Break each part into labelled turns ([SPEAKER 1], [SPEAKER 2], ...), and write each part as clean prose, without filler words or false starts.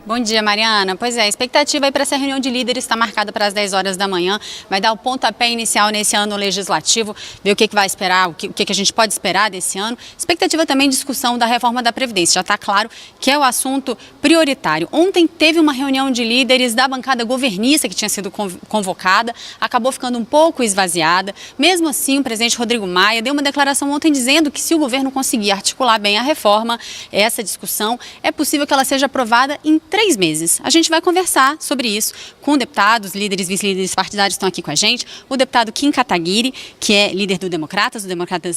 [SPEAKER 1] Bom dia, Mariana. Pois é, a expectativa aí para essa reunião de líderes está marcada para as 10 horas da manhã. Vai dar o pontapé inicial nesse ano legislativo, ver o que vai esperar, o que a gente pode esperar desse ano. Expectativa também de discussão da reforma da Previdência. Já está claro que é o assunto prioritário. Ontem teve uma reunião de líderes da bancada governista que tinha sido convocada, acabou ficando um pouco esvaziada. Mesmo assim, o presidente Rodrigo Maia deu uma declaração ontem dizendo que se o governo conseguir articular bem a reforma, essa discussão, é possível que ela seja aprovada em 3 meses. A gente vai conversar sobre isso com deputados, líderes, vice-líderes partidários estão aqui com a gente, o deputado Kim Kataguiri, que é líder do Democratas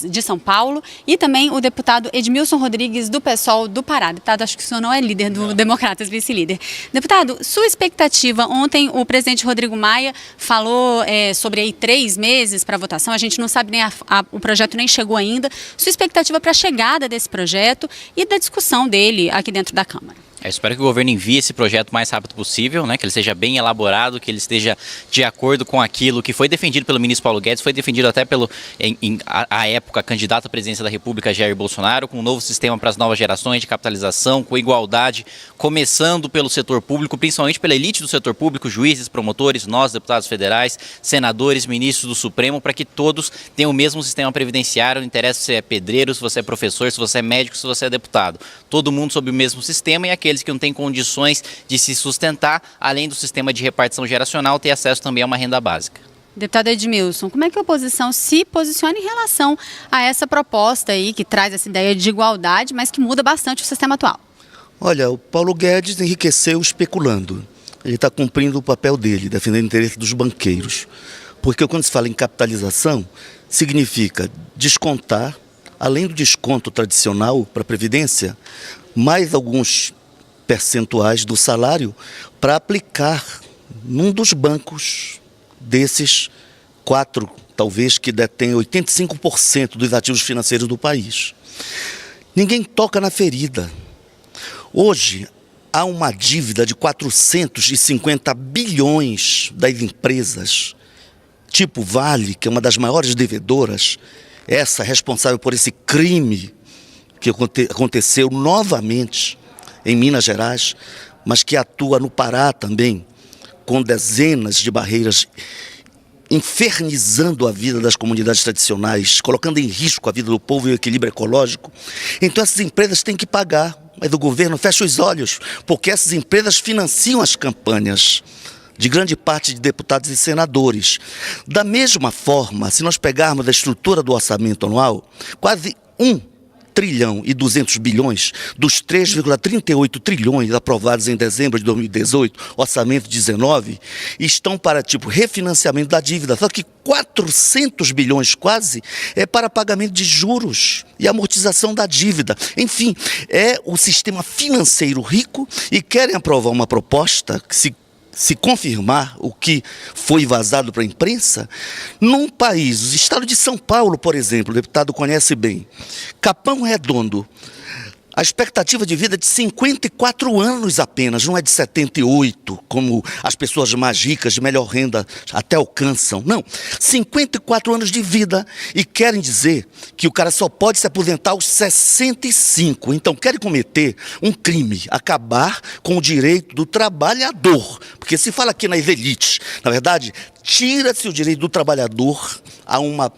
[SPEAKER 1] de São Paulo, e também o deputado Edmilson Rodrigues, do PSOL do Pará. Deputado, acho que o senhor não é líder do Democratas, vice-líder. Deputado, sua expectativa, ontem o presidente Rodrigo Maia falou sobre aí 3 meses para votação, a gente não sabe nem, o projeto nem chegou ainda. Sua expectativa para a chegada desse projeto e da discussão dele aqui dentro da Câmara?
[SPEAKER 2] Eu espero que o governo envie esse projeto o mais rápido possível, né, que ele seja bem elaborado, que ele esteja de acordo com aquilo que foi defendido pelo ministro Paulo Guedes, foi defendido até pelo, à época, candidato à presidência da República, Jair Bolsonaro, com um novo sistema para as novas gerações de capitalização, com igualdade, começando pelo setor público, principalmente pela elite do setor público, juízes, promotores, nós, deputados federais, senadores, ministros do Supremo, para que todos tenham o mesmo sistema previdenciário, não interessa se você é pedreiro, se você é professor, se você é médico, se você é deputado. Todo mundo sob o mesmo sistema e aqueles que não têm condições de se sustentar, além do sistema de repartição geracional, ter acesso também a uma renda básica.
[SPEAKER 1] Deputado Edmilson, como é que a oposição se posiciona em relação a essa proposta aí que traz essa ideia de igualdade, mas que muda bastante o sistema atual?
[SPEAKER 3] Olha, o Paulo Guedes enriqueceu especulando. Ele está cumprindo o papel dele, defendendo o interesse dos banqueiros. Porque quando se fala em capitalização, significa descontar, além do desconto tradicional para a Previdência, mais alguns percentuais do salário para aplicar num dos bancos desses 4, talvez, que detêm 85% dos ativos financeiros do país. Ninguém toca na ferida. Hoje, há uma dívida de 450 bilhões das empresas, tipo Vale, que é uma das maiores devedoras, essa responsável por esse crime que aconteceu novamente em Minas Gerais, mas que atua no Pará também, com dezenas de barreiras, infernizando a vida das comunidades tradicionais, colocando em risco a vida do povo e o equilíbrio ecológico. Então essas empresas têm que pagar, mas o governo fecha os olhos, porque essas empresas financiam as campanhas de grande parte de deputados e senadores. Da mesma forma, se nós pegarmos a estrutura do orçamento anual, quase 1 trilhão e 200 bilhões dos 3,38 trilhões aprovados em dezembro de 2018, orçamento 19, estão para refinanciamento da dívida. Só que 400 bilhões quase é para pagamento de juros e amortização da dívida. Enfim, é o sistema financeiro rico e querem aprovar uma proposta que se confirmar o que foi vazado para a imprensa, num país, o estado de São Paulo, por exemplo, o deputado conhece bem, Capão Redondo, a expectativa de vida é de 54 anos apenas, não é de 78, como as pessoas mais ricas, de melhor renda, até alcançam. Não, 54 anos de vida e querem dizer que o cara só pode se aposentar aos 65. Então querem cometer um crime, acabar com o direito do trabalhador. Porque se fala aqui nas elites, na verdade, tira-se o direito do trabalhador a uma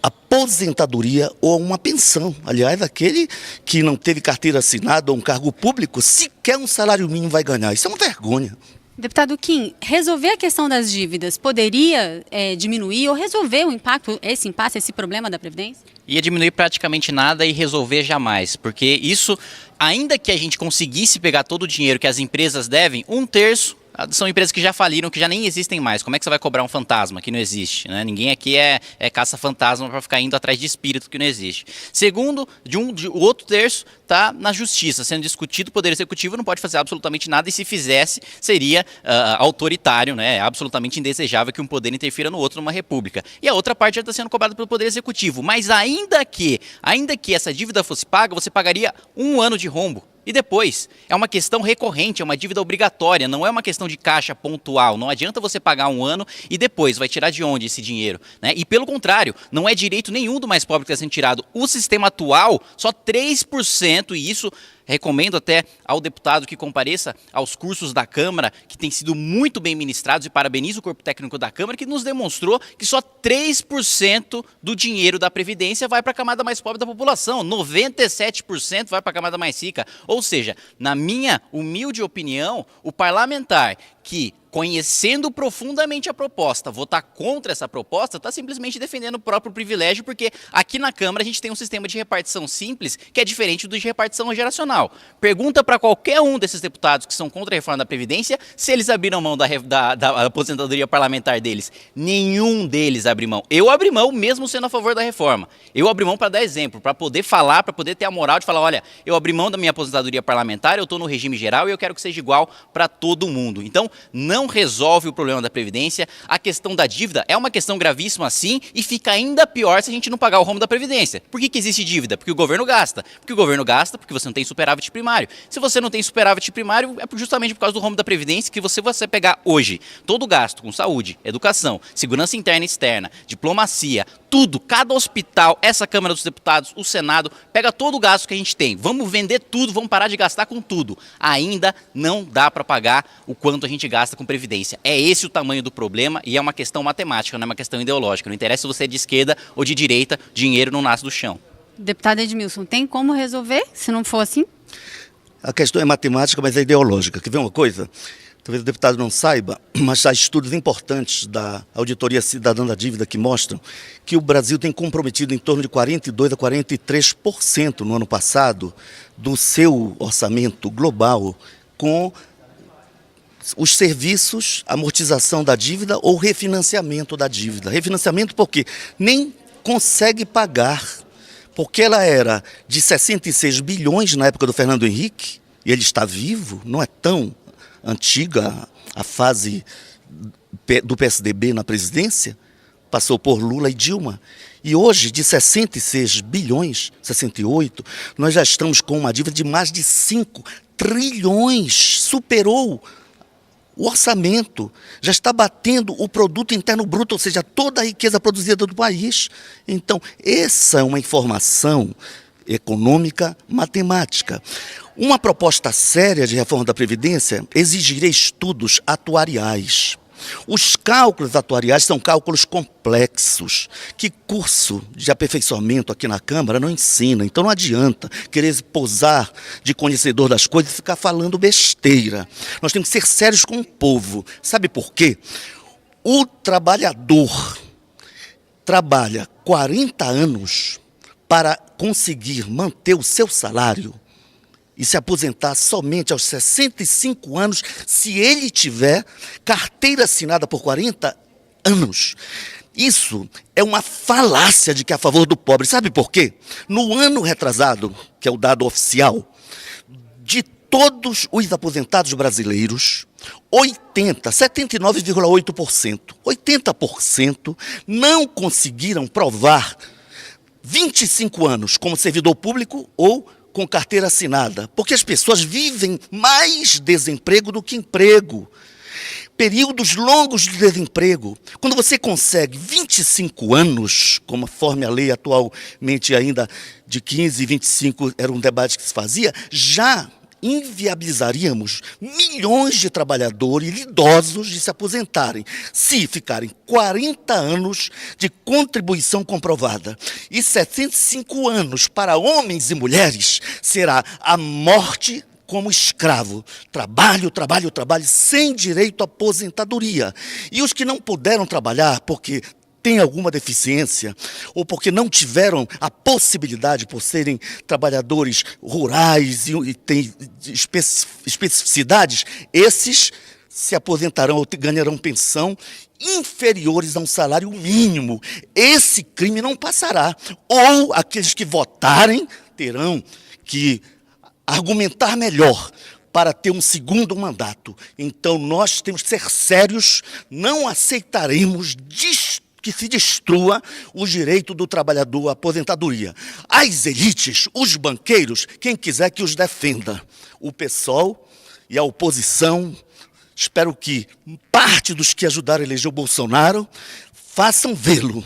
[SPEAKER 3] aposentadoria ou uma pensão. Aliás, aquele que não teve carteira assinada ou um cargo público, sequer um salário mínimo vai ganhar. Isso é uma vergonha.
[SPEAKER 1] Deputado Kim, resolver a questão das dívidas poderia diminuir ou resolver o impacto, esse problema da Previdência?
[SPEAKER 2] Ia diminuir praticamente nada e resolver jamais, porque isso, ainda que a gente conseguisse pegar todo o dinheiro que as empresas devem, 1/3 são empresas que já faliram, que já nem existem mais. Como é que você vai cobrar um fantasma que não existe, né? Ninguém aqui é caça-fantasma para ficar indo atrás de espírito que não existe. Segundo, o outro terço está na justiça, sendo discutido. O Poder Executivo não pode fazer absolutamente nada e se fizesse seria autoritário, né? É absolutamente indesejável que um poder interfira no outro numa república. E a outra parte já está sendo cobrada pelo Poder Executivo. Mas ainda que essa dívida fosse paga, você pagaria 1 ano de rombo. E depois, é uma questão recorrente, é uma dívida obrigatória, não é uma questão de caixa pontual. Não adianta você pagar 1 ano e depois vai tirar de onde esse dinheiro, né? E pelo contrário, não é direito nenhum do mais pobre que está sendo tirado. O sistema atual, só 3%, e isso Recomendo até ao deputado que compareça aos cursos da Câmara, que têm sido muito bem ministrados, e parabenizo o corpo técnico da Câmara, que nos demonstrou que só 3% do dinheiro da Previdência vai para a camada mais pobre da população, 97% vai para a camada mais rica. Ou seja, na minha humilde opinião, o parlamentar que, conhecendo profundamente a proposta, votar contra essa proposta, está simplesmente defendendo o próprio privilégio, porque aqui na Câmara a gente tem um sistema de repartição simples que é diferente do de repartição geracional. Pergunta para qualquer um desses deputados que são contra a reforma da Previdência se eles abriram mão da aposentadoria parlamentar deles. Nenhum deles abre mão. Eu abri mão mesmo sendo a favor da reforma. Eu abri mão para dar exemplo, para poder falar, para poder ter a moral de falar, olha, eu abri mão da minha aposentadoria parlamentar, eu estou no regime geral e eu quero que seja igual para todo mundo. Então, não resolve o problema da Previdência. A questão da dívida é uma questão gravíssima sim, e fica ainda pior se a gente não pagar o rombo da Previdência. Por que existe dívida? Porque o governo gasta. Porque o governo gasta porque você não tem superávit primário. Se você não tem superávit primário, é justamente por causa do rombo da Previdência que você pegar hoje todo o gasto com saúde, educação, segurança interna e externa, diplomacia, tudo, cada hospital, essa Câmara dos Deputados, o Senado, pega todo o gasto que a gente tem. Vamos vender tudo, vamos parar de gastar com tudo. Ainda não dá para pagar o quanto a gente gasta com Previdência. É esse o tamanho do problema e é uma questão matemática, não é uma questão ideológica. Não interessa se você é de esquerda ou de direita, dinheiro não nasce do chão.
[SPEAKER 1] Deputado Edmilson, tem como resolver se não for assim?
[SPEAKER 3] A questão é matemática, mas é ideológica. Quer ver uma coisa? Talvez o deputado não saiba, mas há estudos importantes da Auditoria Cidadã da Dívida que mostram que o Brasil tem comprometido em torno de 42% a 43% no ano passado do seu orçamento global com os serviços, amortização da dívida ou refinanciamento da dívida. Refinanciamento porque nem consegue pagar, porque ela era de 66 bilhões na época do Fernando Henrique, e ele está vivo, não é tão antiga a fase do PSDB na presidência, passou por Lula e Dilma. E hoje, de 66 bilhões, 68, nós já estamos com uma dívida de mais de 5 trilhões, superou o orçamento, já está batendo o produto interno bruto, ou seja, toda a riqueza produzida do país. Então, essa é uma informação econômica, matemática. Uma proposta séria de reforma da Previdência exigiria estudos atuariais. Os cálculos atuariais são cálculos complexos, que curso de aperfeiçoamento aqui na Câmara não ensina. Então não adianta querer posar de conhecedor das coisas e ficar falando besteira. Nós temos que ser sérios com o povo. Sabe por quê? O trabalhador trabalha 40 anos para conseguir manter o seu salário e se aposentar somente aos 65 anos, se ele tiver carteira assinada por 40 anos. Isso é uma falácia de que é a favor do pobre. Sabe por quê? No ano retrasado, que é o dado oficial, de todos os aposentados brasileiros, 79,8%, 80% não conseguiram provar 25 anos como servidor público ou com carteira assinada, porque as pessoas vivem mais desemprego do que emprego. Períodos longos de desemprego. Quando você consegue 25 anos, conforme a lei atualmente ainda de 15 e 25 era um debate que se fazia, já inviabilizaríamos milhões de trabalhadores idosos de se aposentarem, se ficarem 40 anos de contribuição comprovada. E 75 anos para homens e mulheres será a morte como escravo. Trabalho, trabalho, trabalho, sem direito à aposentadoria. E os que não puderam trabalhar porque têm alguma deficiência, ou porque não tiveram a possibilidade, por serem trabalhadores rurais e têm especificidades, esses se aposentarão ou ganharão pensão inferiores a um salário mínimo. Esse crime não passará. Ou aqueles que votarem terão que argumentar melhor para ter um segundo mandato. Então nós temos que ser sérios, não aceitaremos que se destrua o direito do trabalhador à aposentadoria. As elites, os banqueiros, quem quiser que os defenda. O PSOL e a oposição, espero que parte dos que ajudaram a eleger o Bolsonaro façam vê-lo,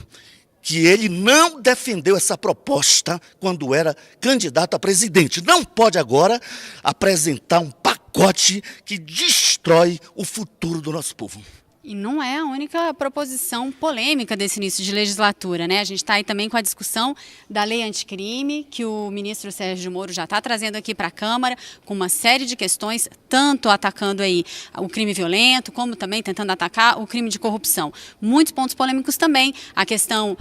[SPEAKER 3] que ele não defendeu essa proposta quando era candidato a presidente. Não pode agora apresentar um pacote que destrói o futuro do nosso povo.
[SPEAKER 1] E não é a única proposição polêmica desse início de legislatura, né? A gente está aí também com a discussão da lei anticrime, que o ministro Sérgio Moro já está trazendo aqui para a Câmara, com uma série de questões, tanto atacando aí o crime violento, como também tentando atacar o crime de corrupção. Muitos pontos polêmicos também, a questão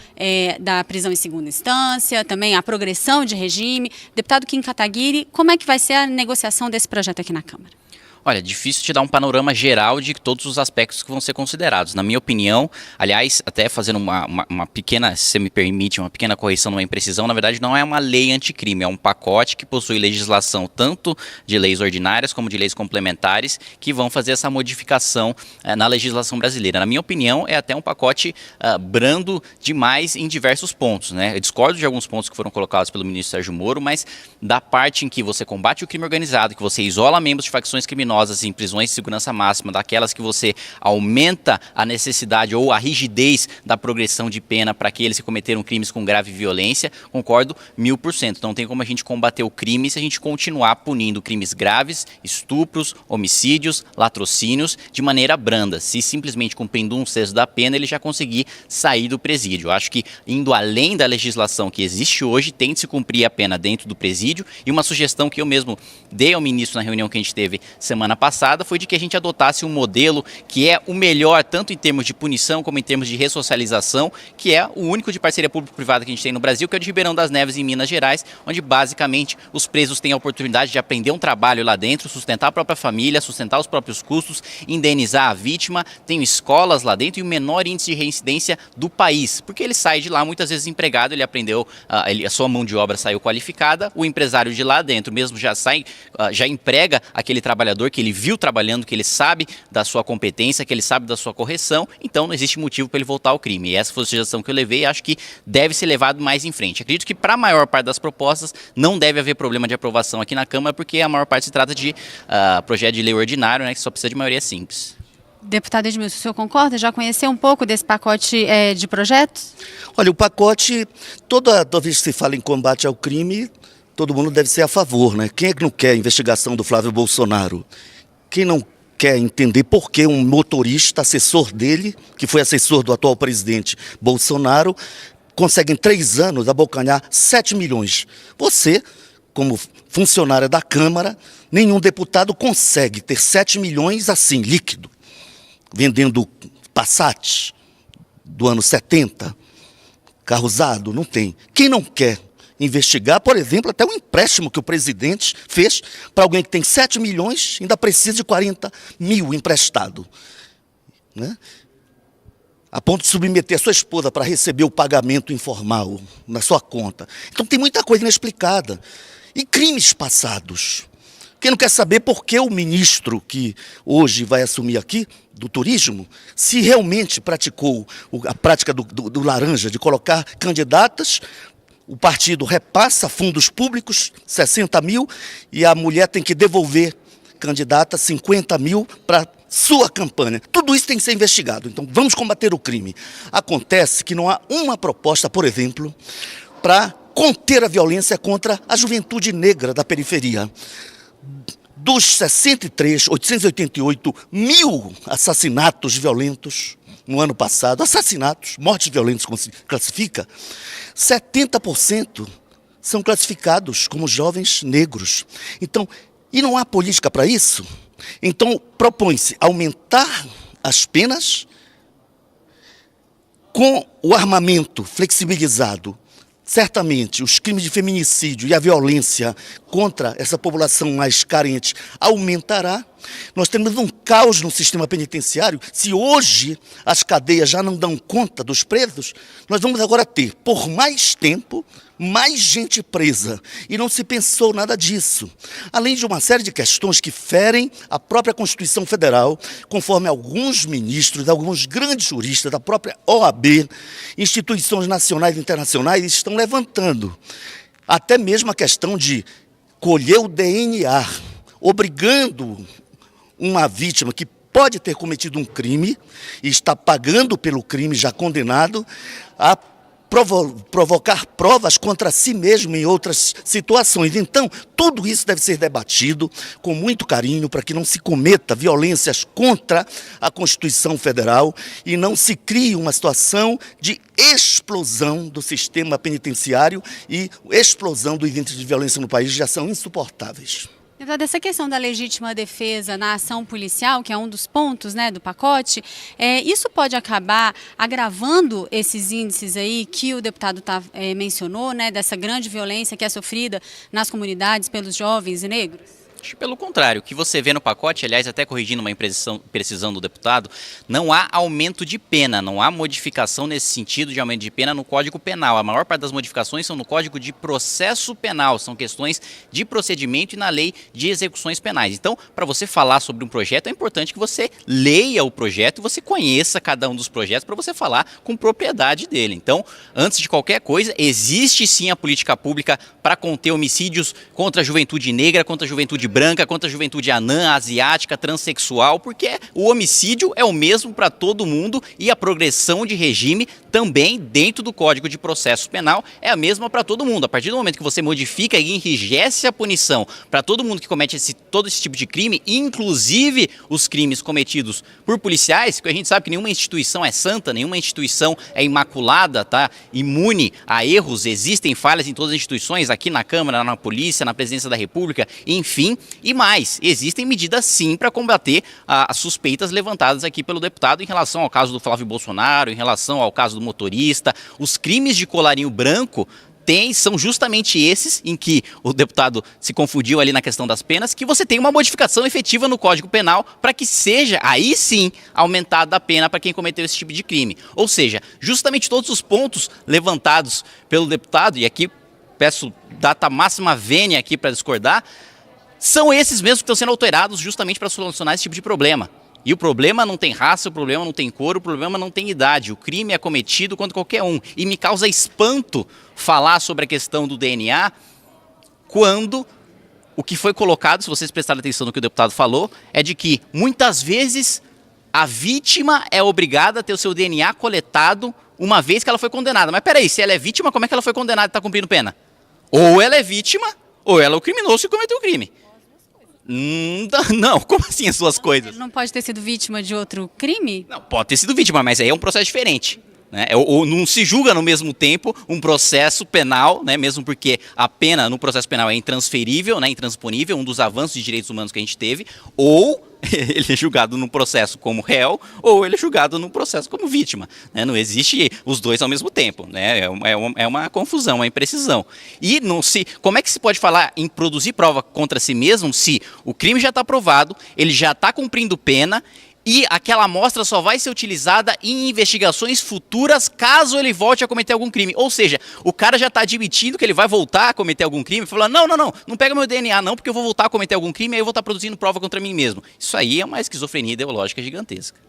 [SPEAKER 1] da prisão em segunda instância, também a progressão de regime. Deputado Kim Kataguiri, como é que vai ser a negociação desse projeto aqui na Câmara?
[SPEAKER 2] Olha, difícil te dar um panorama geral de todos os aspectos que vão ser considerados. Na minha opinião, aliás, até fazendo uma pequena, se você me permite, uma pequena correção, uma imprecisão, na verdade não é uma lei anticrime, é um pacote que possui legislação tanto de leis ordinárias como de leis complementares que vão fazer essa modificação na legislação brasileira. Na minha opinião, é até um pacote brando demais em diversos pontos, né? Eu discordo de alguns pontos que foram colocados pelo ministro Sérgio Moro, mas da parte em que você combate o crime organizado, que você isola membros de facções criminosas em prisões de segurança máxima, daquelas que você aumenta a necessidade ou a rigidez da progressão de pena para aqueles que cometeram crimes com grave violência, concordo 1000%. Não tem como a gente combater o crime se a gente continuar punindo crimes graves, estupros, homicídios, latrocínios de maneira branda. Se simplesmente cumprindo 1/6 da pena ele já conseguir sair do presídio. Eu acho que indo além da legislação que existe hoje, tem de se cumprir a pena dentro do presídio, e uma sugestão que eu mesmo dei ao ministro na reunião que a gente teve semana passada foi de que a gente adotasse um modelo que é o melhor tanto em termos de punição como em termos de ressocialização, que é o único de parceria público-privada que a gente tem no Brasil, que é o de Ribeirão das Neves, em Minas Gerais, onde basicamente os presos têm a oportunidade de aprender um trabalho lá dentro, sustentar a própria família, sustentar os próprios custos, indenizar a vítima, tem escolas lá dentro e o menor índice de reincidência do país, porque ele sai de lá muitas vezes empregado, ele aprendeu, a sua mão de obra saiu qualificada, o empresário de lá dentro mesmo já sai, já emprega aquele trabalhador que ele viu trabalhando, que ele sabe da sua competência, que ele sabe da sua correção, então não existe motivo para ele voltar ao crime. E essa foi a sugestão que eu levei e acho que deve ser levado mais em frente. Acredito que para a maior parte das propostas não deve haver problema de aprovação aqui na Câmara, porque a maior parte se trata de projeto de lei ordinário, né, que só precisa de maioria simples.
[SPEAKER 1] Deputado Edmilson, o senhor concorda? Já conheceu um pouco desse pacote de projetos?
[SPEAKER 3] Olha, o pacote, toda vez que se fala em combate ao crime, todo mundo deve ser a favor, né? Quem é que não quer a investigação do Flávio Bolsonaro? Quem não quer entender por que um motorista, assessor dele, que foi assessor do atual presidente Bolsonaro, consegue em 3 anos abocanhar 7 milhões? Você, como funcionária da Câmara, nenhum deputado consegue ter 7 milhões assim, líquido, vendendo Passat do ano 70, carro usado, não tem. Quem não quer investigar, por exemplo, até o empréstimo que o presidente fez para alguém que tem 7 milhões, ainda precisa de 40 mil emprestado, né? A ponto de submeter a sua esposa para receber o pagamento informal na sua conta. Então tem muita coisa inexplicada. E crimes passados. Quem não quer saber por que o ministro que hoje vai assumir aqui, do turismo, se realmente praticou a prática do laranja, de colocar candidatas. O partido repassa fundos públicos, 60 mil, e a mulher tem que devolver, candidata, 50 mil para sua campanha. Tudo isso tem que ser investigado. Então, vamos combater o crime. Acontece que não há uma proposta, por exemplo, para conter a violência contra a juventude negra da periferia. Dos 888 mil assassinatos violentos no ano passado, assassinatos, mortes violentas, como se classifica, 70% são classificados como jovens negros. Então, e não há política para isso? Então, propõe-se aumentar as penas com o armamento flexibilizado. Certamente, os crimes de feminicídio e a violência contra essa população mais carente aumentará. Nós temos um caos no sistema penitenciário. Se hoje as cadeias já não dão conta dos presos, nós vamos agora ter, por mais tempo, mais gente presa. E não se pensou nada disso. Além de uma série de questões que ferem a própria Constituição Federal, conforme alguns ministros, alguns grandes juristas da própria OAB, instituições nacionais e internacionais estão levantando. Até mesmo a questão de colher o DNA, obrigando uma vítima que pode ter cometido um crime e está pagando pelo crime já condenado a provocar provas contra si mesmo em outras situações. Então, tudo isso deve ser debatido com muito carinho para que não se cometa violências contra a Constituição Federal e não se crie uma situação de explosão do sistema penitenciário e explosão dos índices de violência no país, já são insuportáveis.
[SPEAKER 1] Deputado, essa questão da legítima defesa na ação policial, que é um dos pontos, né, do pacote, isso pode acabar agravando esses índices aí que o deputado mencionou, né, dessa grande violência que é sofrida nas comunidades pelos jovens e negros?
[SPEAKER 2] Acho pelo contrário, o que você vê no pacote, aliás, até corrigindo uma imprecisão do deputado, não há aumento de pena, não há modificação nesse sentido de aumento de pena no Código Penal. A maior parte das modificações são no Código de Processo Penal, são questões de procedimento e na lei de execuções penais. Então, para você falar sobre um projeto, é importante que você leia o projeto e você conheça cada um dos projetos para você falar com propriedade dele. Então, antes de qualquer coisa, existe sim a política pública para conter homicídios contra a juventude negra, contra a juventude branca, contra a juventude anã, asiática, transexual, porque o homicídio é o mesmo para todo mundo e a progressão de regime também dentro do Código de Processo Penal é a mesma para todo mundo. A partir do momento que você modifica e enrijece a punição para todo mundo que comete todo esse tipo de crime, inclusive os crimes cometidos por policiais, porque a gente sabe que nenhuma instituição é santa, nenhuma instituição é imaculada, tá? Imune a erros, existem falhas em todas as instituições, aqui na Câmara, na Polícia, na Presidência da República, enfim. E mais, existem medidas sim para combater as suspeitas levantadas aqui pelo deputado em relação ao caso do Flávio Bolsonaro, em relação ao caso do motorista. Os crimes de colarinho branco são justamente esses em que o deputado se confundiu ali na questão das penas, que você tem uma modificação efetiva no Código Penal para que seja, aí sim, aumentada a pena para quem cometeu esse tipo de crime. Ou seja, justamente todos os pontos levantados pelo deputado, e aqui peço data máxima vênia aqui para discordar, são esses mesmos que estão sendo alterados justamente para solucionar esse tipo de problema. E o problema não tem raça, o problema não tem cor, o problema não tem idade. O crime é cometido contra qualquer um. E me causa espanto falar sobre a questão do DNA quando o que foi colocado, se vocês prestarem atenção no que o deputado falou, é de que muitas vezes a vítima é obrigada a ter o seu DNA coletado uma vez que ela foi condenada. Mas peraí, se ela é vítima, como é que ela foi condenada e está cumprindo pena? Ou ela é vítima, ou ela é o criminoso que cometeu o crime. Não, como assim as suas coisas?
[SPEAKER 1] Ele não pode ter sido vítima de outro crime?
[SPEAKER 2] Não, pode ter sido vítima, mas aí é um processo diferente. Né? Ou não se julga no mesmo tempo um processo penal, né? Mesmo porque a pena no processo penal é intransferível, né? Intransponível, um dos avanços de direitos humanos que a gente teve, ou ele é julgado no processo como réu, ou ele é julgado no processo como vítima. Né? Não existe os dois ao mesmo tempo. Né? É uma confusão, uma imprecisão. E como é que se pode falar em produzir prova contra si mesmo se o crime já está provado, ele já está cumprindo pena, e aquela amostra só vai ser utilizada em investigações futuras caso ele volte a cometer algum crime. Ou seja, o cara já está admitindo que ele vai voltar a cometer algum crime, falando, não pega meu DNA não, porque eu vou voltar a cometer algum crime e aí eu vou estar produzindo prova contra mim mesmo. Isso aí é uma esquizofrenia ideológica gigantesca.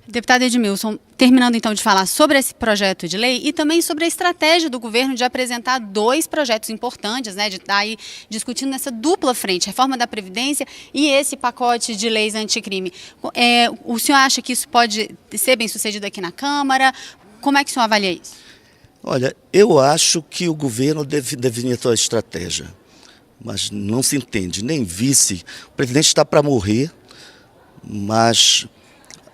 [SPEAKER 1] Deputado Edmilson, terminando então de falar sobre esse projeto de lei e também sobre a estratégia do governo de apresentar dois projetos importantes, né, de estar aí discutindo nessa dupla frente, reforma da Previdência e esse pacote de leis anticrime. O senhor acha que isso pode ser bem sucedido aqui na Câmara? Como é que o senhor avalia isso?
[SPEAKER 3] Olha, eu acho que o governo deve definir sua estratégia, mas não se entende, nem vice. O presidente está para morrer, mas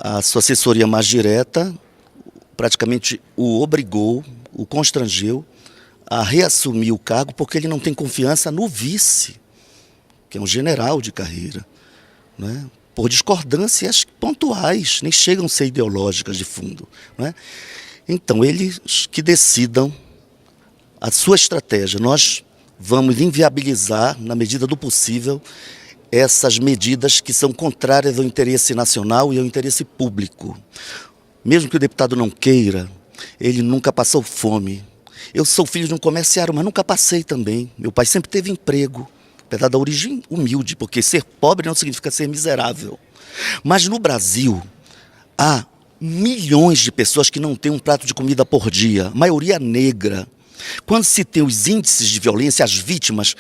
[SPEAKER 3] a sua assessoria mais direta praticamente o obrigou, o constrangeu a reassumir o cargo porque ele não tem confiança no vice, que é um general de carreira, né? Por discordâncias pontuais, nem chegam a ser ideológicas de fundo. Né? Então, eles que decidam a sua estratégia. Nós vamos inviabilizar, na medida do possível, essas medidas que são contrárias ao interesse nacional e ao interesse público. Mesmo que o deputado não queira, ele nunca passou fome. Eu sou filho de um comerciário, mas nunca passei também. Meu pai sempre teve emprego, apesar da origem humilde, porque ser pobre não significa ser miserável. Mas no Brasil, há milhões de pessoas que não têm um prato de comida por dia, maioria negra. Quando se tem os índices de violência, as vítimas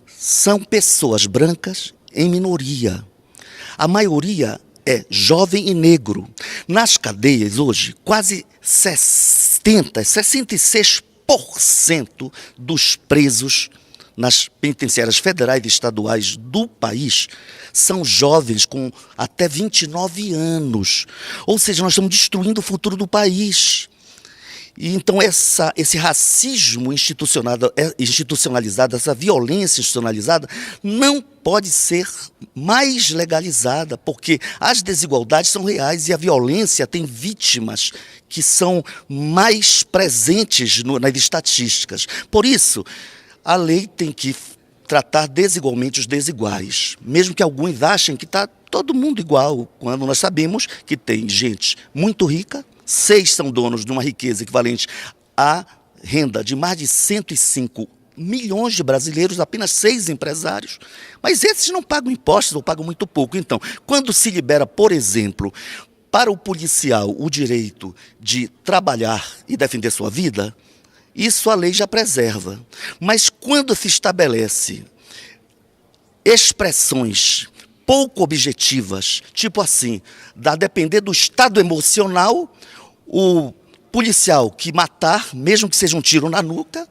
[SPEAKER 3] são pessoas brancas em minoria. A maioria é jovem e negro. Nas cadeias hoje, quase 66 90% dos presos nas penitenciárias federais e estaduais do país são jovens com até 29 anos. Ou seja, nós estamos destruindo o futuro do país. E então esse racismo institucionalizado, essa violência institucionalizada, não pode ser mais legalizada, porque as desigualdades são reais e a violência tem vítimas que são mais presentes nas estatísticas. Por isso, a lei tem que tratar desigualmente os desiguais, mesmo que alguns achem que está todo mundo igual, quando nós sabemos que tem gente muito rica, 6 são donos de uma riqueza equivalente à renda de mais de 105 milhões de brasileiros, apenas 6 empresários, mas esses não pagam impostos ou pagam muito pouco. Então, quando se libera, por exemplo, para o policial o direito de trabalhar e defender sua vida, isso a lei já preserva. Mas quando se estabelece expressões pouco objetivas, tipo assim, a depender do estado emocional, o policial que matar, mesmo que seja um tiro na nuca,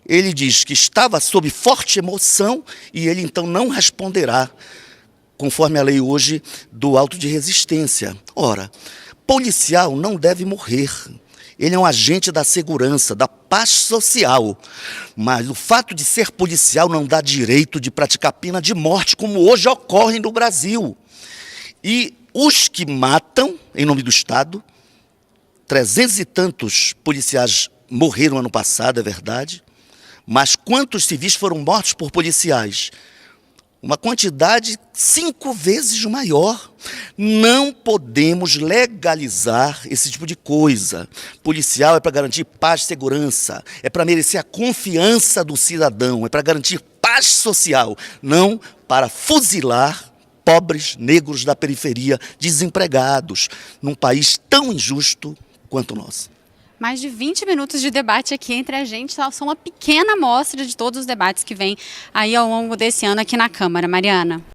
[SPEAKER 3] ele diz que estava sob forte emoção e ele então não responderá, conforme a lei hoje do auto de resistência. Ora, policial não deve morrer. Ele é um agente da segurança, da paz social. Mas o fato de ser policial não dá direito de praticar pena de morte, como hoje ocorre no Brasil. E os que matam, em nome do Estado, 300 e tantos policiais morreram ano passado, é verdade, mas quantos civis foram mortos por policiais? Uma quantidade 5 vezes maior. Não podemos legalizar esse tipo de coisa. Policial é para garantir paz e segurança, é para merecer a confiança do cidadão, é para garantir paz social, não para fuzilar pobres negros da periferia, desempregados, num país tão injusto quanto o nosso.
[SPEAKER 1] Mais de 20 minutos de debate aqui entre a gente, só uma pequena amostra de todos os debates que vêm aí ao longo desse ano aqui na Câmara. Mariana.